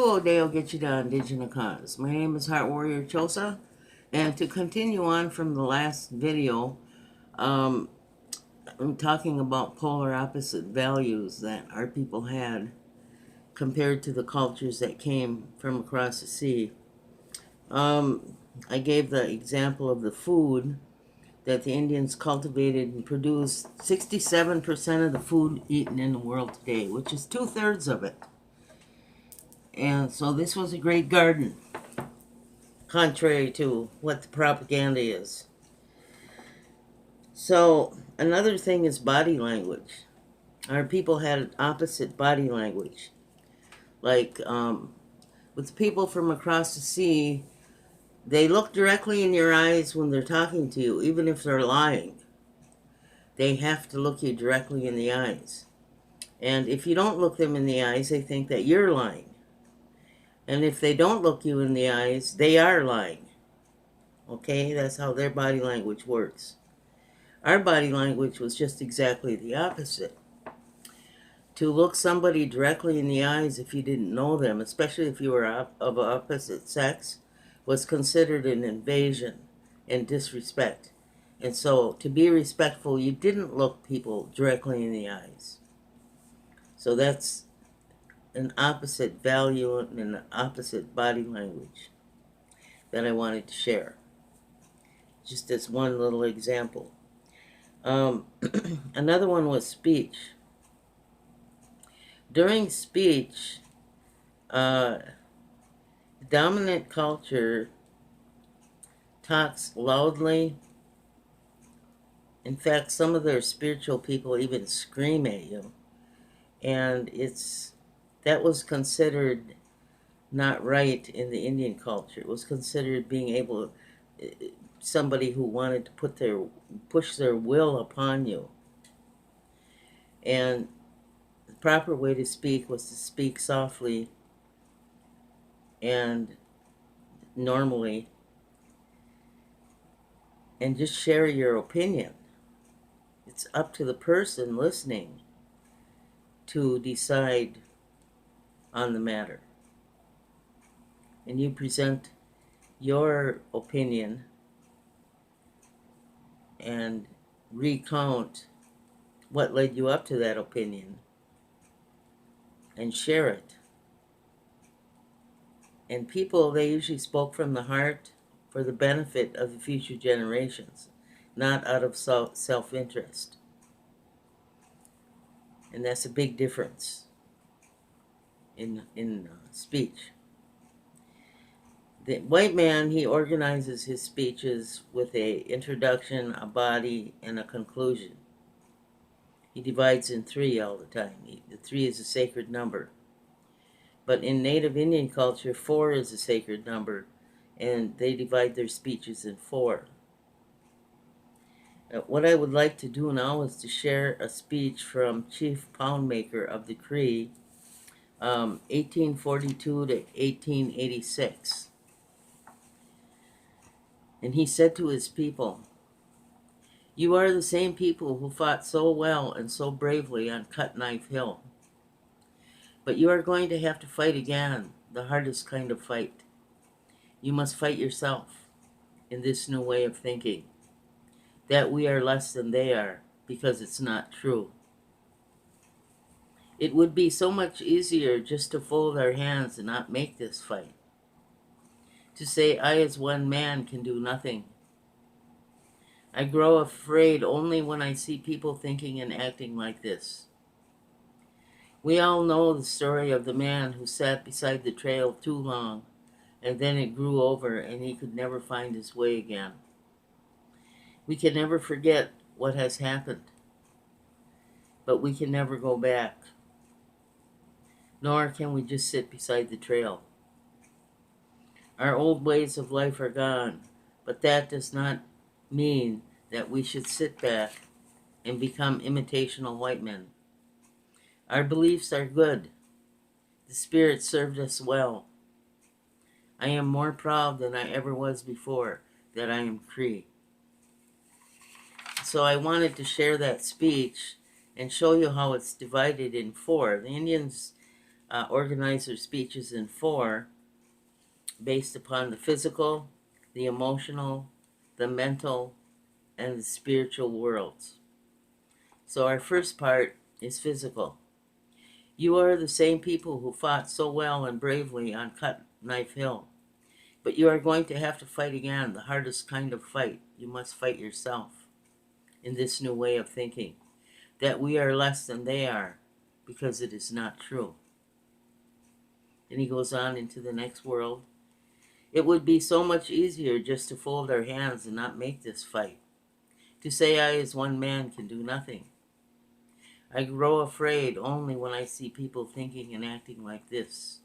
Hello, Dale Gitchida, Indigenous Cause. My name is Heart Warrior Chosa, and to continue on from the last video, I'm talking about polar opposite values that our people had compared to the cultures that came from across the sea. I gave the example of the food that the Indians cultivated and produced 67% of the food eaten in the world today, which is 2/3 of it. And so this was a great garden, contrary to what the propaganda is. So another thing is body language. Our people had opposite body language. Like with people from across the sea, they look directly in your eyes when they're talking to you, even if they're lying. They have to look you directly in the eyes. And if you don't look them in the eyes, they think that you're lying. And if they don't look you in the eyes, they are lying. Okay, that's how their body language works. Our body language was just exactly the opposite. To look somebody directly in the eyes if you didn't know them, especially if you were of opposite sex, was considered an invasion and disrespect. And so, to be respectful, you didn't look people directly in the eyes. So that's an opposite value and an opposite body language that I wanted to share. Just as one little example. Another one was speech. During speech, dominant culture talks loudly. In fact, some of their spiritual people even scream at you. And that was considered not right in the Indian culture. It was considered being able somebody who wanted to push their will upon you. And the proper way to speak was to speak softly and normally and just share your opinion. It's up to the person listening to decide on the matter. And you present your opinion and recount what led you up to that opinion and share it. And people, they usually spoke from the heart for the benefit of the future generations, not out of self-interest. And that's a big difference in speech. The white man, he organizes his speeches with an introduction, a body, and a conclusion. He divides in 3 all the time. The 3 is a sacred number. But in Native Indian culture, 4 is a sacred number, and they divide their speeches in 4. What I would like to do now is to share a speech from Chief Poundmaker of the Cree, 1842 to 1886. And he said to his people, "You are the same people who fought so well and so bravely on Cut Knife Hill. But you are going to have to fight again, the hardest kind of fight. You must fight yourself in this new way of thinking, that we are less than they are, because it's not true. It would be so much easier just to fold our hands and not make this fight. To say I as one man can do nothing. I grow afraid only when I see people thinking and acting like this. We all know the story of the man who sat beside the trail too long, and then it grew over and he could never find his way again. We can never forget what has happened, but we can never go back. Nor can we just sit beside the trail. Our old ways of life are gone, but that does not mean that we should sit back and become imitational white men. Our beliefs are good. The Spirit served us well. I am more proud than I ever was before that I am Cree." So I wanted to share that speech and show you how it's divided in 4. The Indians organize their speeches in four based upon the physical, the emotional, the mental, and the spiritual worlds. So our first part is physical. You are the same people who fought so well and bravely on Cut Knife Hill. But you are going to have to fight again, the hardest kind of fight. You must fight yourself in this new way of thinking, that we are less than they are, because it is not true. And he goes on into the next world. It would be so much easier just to fold our hands and not make this fight. To say I as one man can do nothing. I grow afraid only when I see people thinking and acting like this.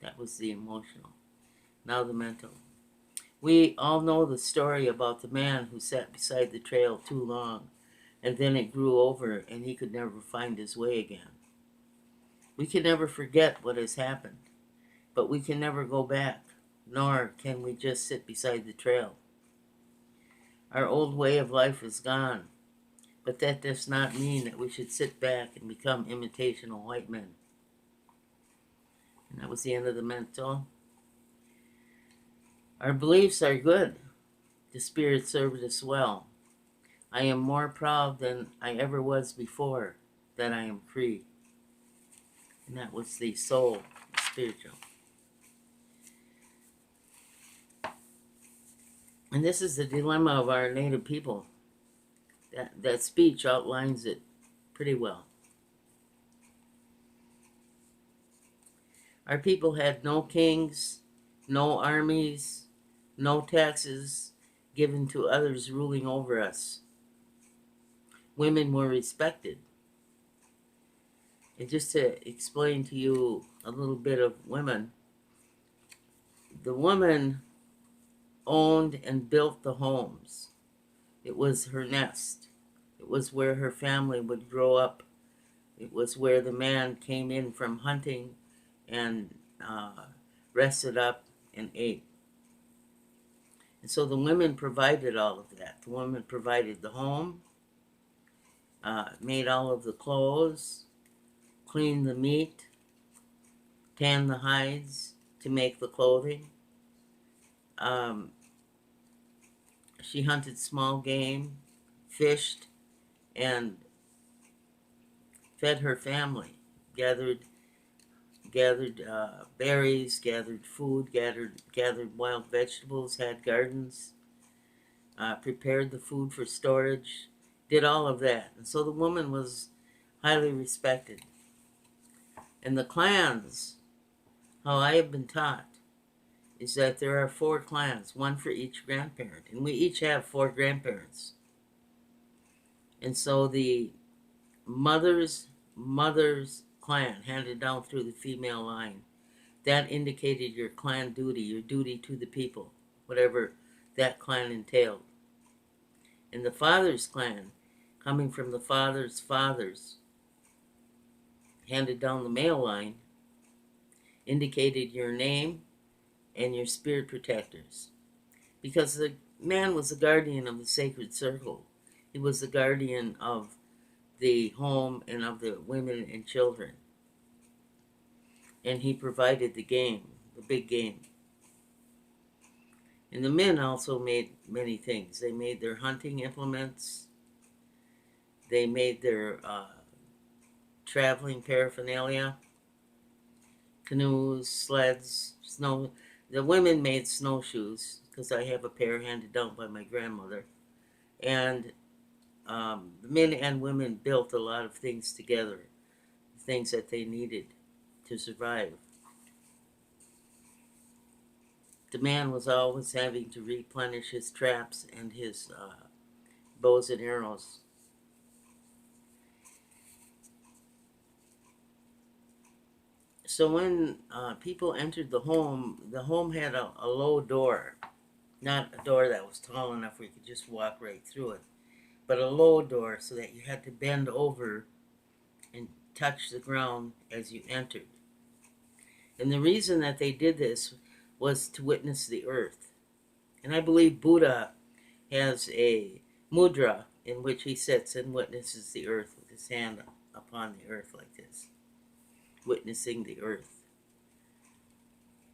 That was the emotional. Now the mental. We all know the story about the man who sat beside the trail too long, and then it grew over and he could never find his way again. We can never forget what has happened, but we can never go back, nor can we just sit beside the trail. Our old way of life is gone, but that does not mean that we should sit back and become imitational white men. And that was the end of the mental. Our beliefs are good. The Spirit served us well. I am more proud than I ever was before that I am free. And that was the soul, the spiritual. And this is the dilemma of our native people. That speech outlines it pretty well. Our people had no kings, no armies, no taxes given to others ruling over us. Women were respected. And just to explain to you a little bit of women, the woman owned and built the homes. It was her nest. It was where her family would grow up. It was where the man came in from hunting and rested up and ate. And so the women provided all of that. The women provided the home, made all of the clothes, cleaned the meat, tanned the hides to make the clothing. She hunted small game, fished, and fed her family. Gathered berries, gathered food, gathered wild vegetables, had gardens, prepared the food for storage, did all of that. And so the woman was highly respected. And the clans, how I have been taught, is that there are 4 clans, one for each grandparent. And we each have 4 grandparents. And so the mother's clan, handed down through the female line, that indicated your clan duty, your duty to the people, whatever that clan entailed. And the father's clan, coming from the father's fathers, handed down the male line, indicated your name and your spirit protectors. Because the man was the guardian of the sacred circle. He was the guardian of the home and of the women and children. And he provided the game, the big game. And the men also made many things. They made their hunting implements. They made their traveling paraphernalia, canoes, sleds, snow. The women made snowshoes, because I have a pair handed down by my grandmother. And the men and women built a lot of things together, things that they needed to survive. The man was always having to replenish his traps and his bows and arrows. So when people entered the home had a low door. Not a door that was tall enough where you could just walk right through it, but a low door so that you had to bend over and touch the ground as you entered. And the reason that they did this was to witness the earth. And I believe Buddha has a mudra in which he sits and witnesses the earth with his hand upon the earth like this. witnessing the earth.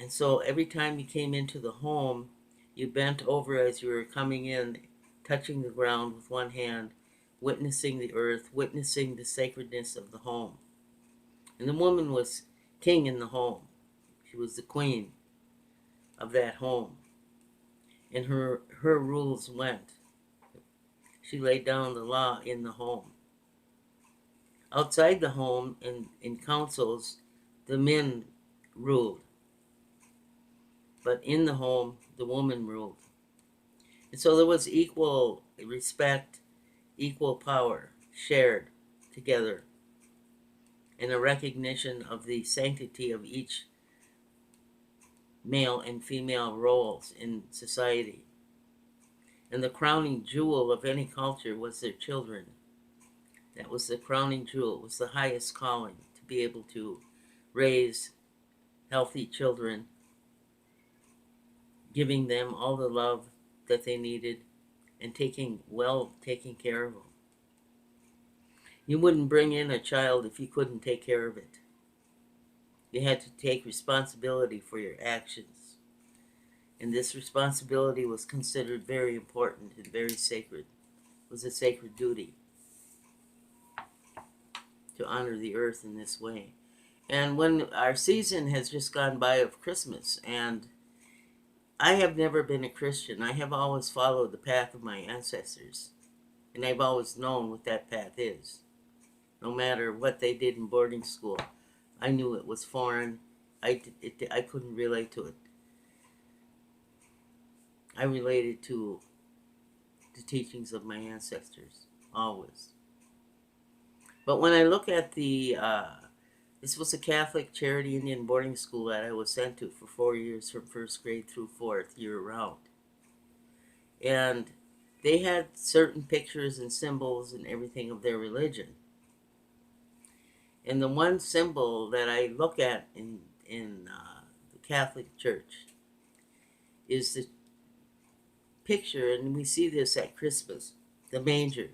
And so every time you came into the home, you bent over as you were coming in, touching the ground with one hand, witnessing the earth, witnessing the sacredness of the home. And the woman was king in the home. She was the queen of that home. And her rules went. She laid down the law in the home. Outside the home, in councils, the men ruled. But in the home, the woman ruled. And so there was equal respect, equal power shared together, and a recognition of the sanctity of each male and female roles in society. And the crowning jewel of any culture was their children. That was the crowning jewel. It was the highest calling, to be able to raise healthy children, giving them all the love that they needed, and taking care of them. You wouldn't bring in a child if you couldn't take care of it. You had to take responsibility for your actions. And this responsibility was considered very important and very sacred. It was a sacred duty to honor the earth in this way. And when our season has just gone by of Christmas, and I have never been a Christian. I have always followed the path of my ancestors. And I've always known what that path is. No matter what they did in boarding school, I knew it was foreign. I couldn't relate to it. I related to the teachings of my ancestors, always. But when I look at this was a Catholic charity Indian boarding school that I was sent to for 4 years, from first grade through fourth, year round. And they had certain pictures and symbols and everything of their religion. And the one symbol that I look at in the Catholic Church is the picture, and we see this at Christmas, the manger.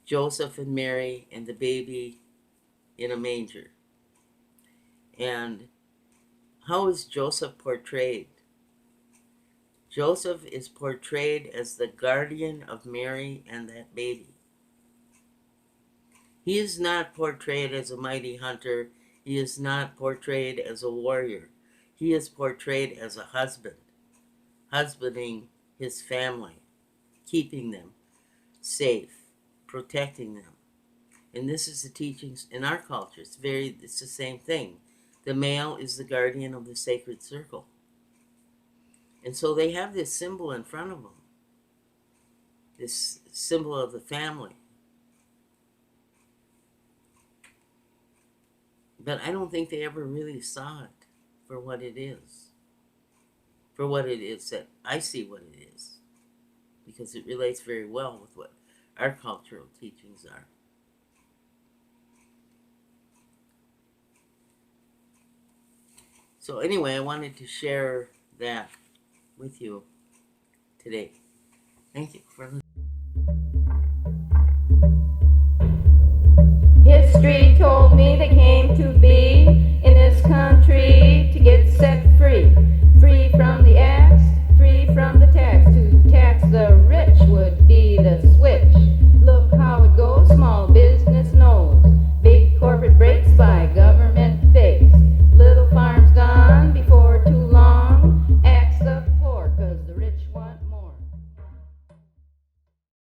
Joseph and Mary and the baby in a manger. And how is Joseph portrayed? Joseph is portrayed as the guardian of Mary and that baby. He is not portrayed as a mighty hunter. He is not portrayed as a warrior. He is portrayed as a husband, husbanding his family, keeping them safe, protecting them. And this is the teachings in our culture. It's the same thing. The male is the guardian of the sacred circle. And so they have this symbol in front of them, this symbol of the family. But I don't think they ever really saw it for what it is. For what it is that I see what it is. Because it relates very well with what our cultural teachings are. So anyway, I wanted to share that with you today. Thank you for listening. History told me they came to be